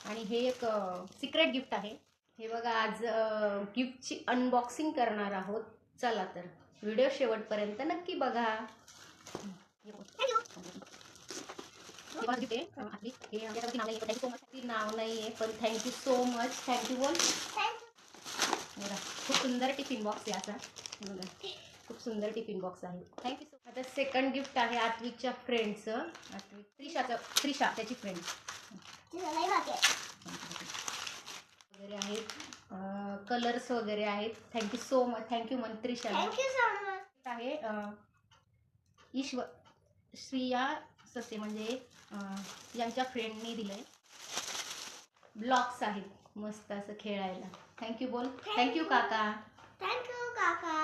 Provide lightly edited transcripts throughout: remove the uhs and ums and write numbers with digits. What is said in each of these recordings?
आणि हे एक सिक्रेट गिफ्ट आहे. हे बघा, आज गिफ्टची अनबॉक्सिंग करणार आहोत. चला तर व्हिडिओ शेवटपर्यंत नक्की बघा. नाव नाहीये पण थँक्यू सो मच. थँक्यू बोल. बघा, खूप सुंदर टिफिन बॉक्स आहे असा. बघा, खूप सुंदर टिफिन बॉक्स आहे. Thank you so. आता सेकंड गिफ्ट आहे आत्विकच्या फ्रेंडचं. त्रिशा त्याची फ्रेंड वगैरे आहेत. कलर्स वगैरे आहेत. Thank you so much. थँक्यू मन त्रिशा. Thank you so much. आहे श्रिया ससे म्हणजे यांच्या फ्रेंडनी दिलंय. ब्लॉक्स आहेत मस्त असं खेळायला. थँक्यू बोल. थँक्यू काका. थँक्यू काका.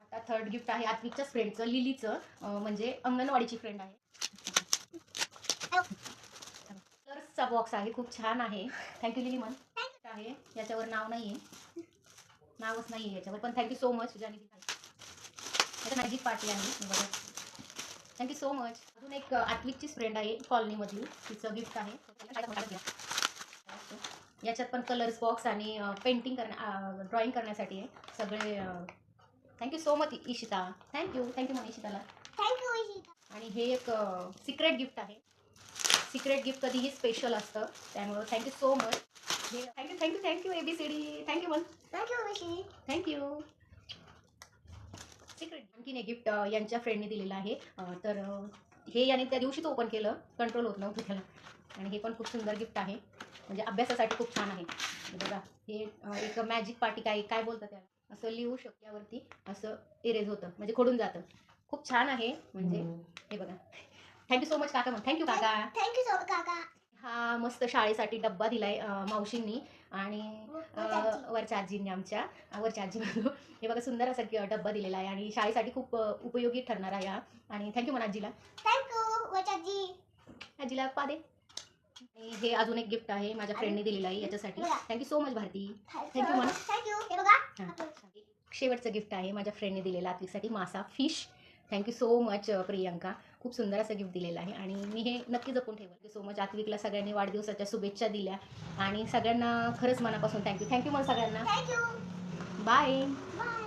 आता थर्ड गिफ्ट आहे आत्विकच्याच फ्रेंडचं, लिलीचं, म्हणजे अंगणवाडीची फ्रेंड आहे. कलर्सचा बॉक्स आहे, खूप छान आहे. थँक्यू लिली मन. आहे याच्यावर नाव नाहीये, नावच नाहीये याच्यावर, पण थँक्यू सो मच. तुझ्या मॅजिक पार्टी आहे बघा. Thank you so much. अजून एक आत्विकचीच फ्रेंड आहे कॉलनीमधली, तिचं गिफ्ट आहे. याच्यात पण कलर्स बॉक्स आणि पेंटिंग ड्रॉइंग करण्यासाठी आहे सगळे. Thank you so much Ishita. Thank you मन इशिताला. थँक्यू इशिता. आणि हे एक सिक्रेट गिफ्ट आहे. सिक्रेट गिफ्ट कधीही स्पेशल असतं, त्यामुळं thank you so much. Thank you ABCD. Thank you मन. थँक्यू विशी. थँक्यू. सिक्रेट. आणखीन एक गिफ्ट यांच्या फ्रेंडने दिलेलं आहे. तर हे याने त्या दिवशीच ओपन केलं, कंट्रोल होत नव्हतं त्याला. आणि हे पण खूप सुंदर गिफ्ट आहे, म्हणजे अभ्यासासाठी खूप छान आहे. बघा, हे एक मॅजिक पार्टी काय बोलतात त्याला, असं लिहू शकतो यावरती, असं इरेज होतं म्हणजे खोडून जातं. खूप छान आहे म्हणजे. हे बघा, थँक्यू सो मच काका. थँक्यू काका. थँक्यू सो मच काका. हा मस्त शाळेसाठी डब्बा दिलाय मावशींनी आणि वरच्या आजींनी, आमच्या वरच्या आजीनं. हे बघा, सुंदर असा डब्बा दिलेला आहे आणि शाळेसाठी खूप उपयोगी ठरणार आहे हा. आणि थँक्यू म्हणा आजीला. थँक्यू वचाजी. आजीला पादे. आणि हे अजून एक गिफ्ट आहे माझ्या फ्रेंडने दिलेलं आहे याच्यासाठी. Thank you so much Bharti. Thank you म्हणा. थँक्यू. हे बघा, शेवटचं गिफ्ट आहे माझ्या फ्रेंडने दिलेलं आत्विकसाठी, मासा fish. Thank you so much Priyanka. खूप सुंदर असं गिफ्ट दिलेलं आहे आणि मी हे नक्की जपून ठेवेल. Thank you so much. आत्विकला सगळ्यांनी वाढदिवसाच्या शुभेच्छा दिल्या आणि सगळ्यांना खरंच मनापासून थँक्यू. थँक्यू मग सगळ्यांना. थँक्यू. बाय. बाय.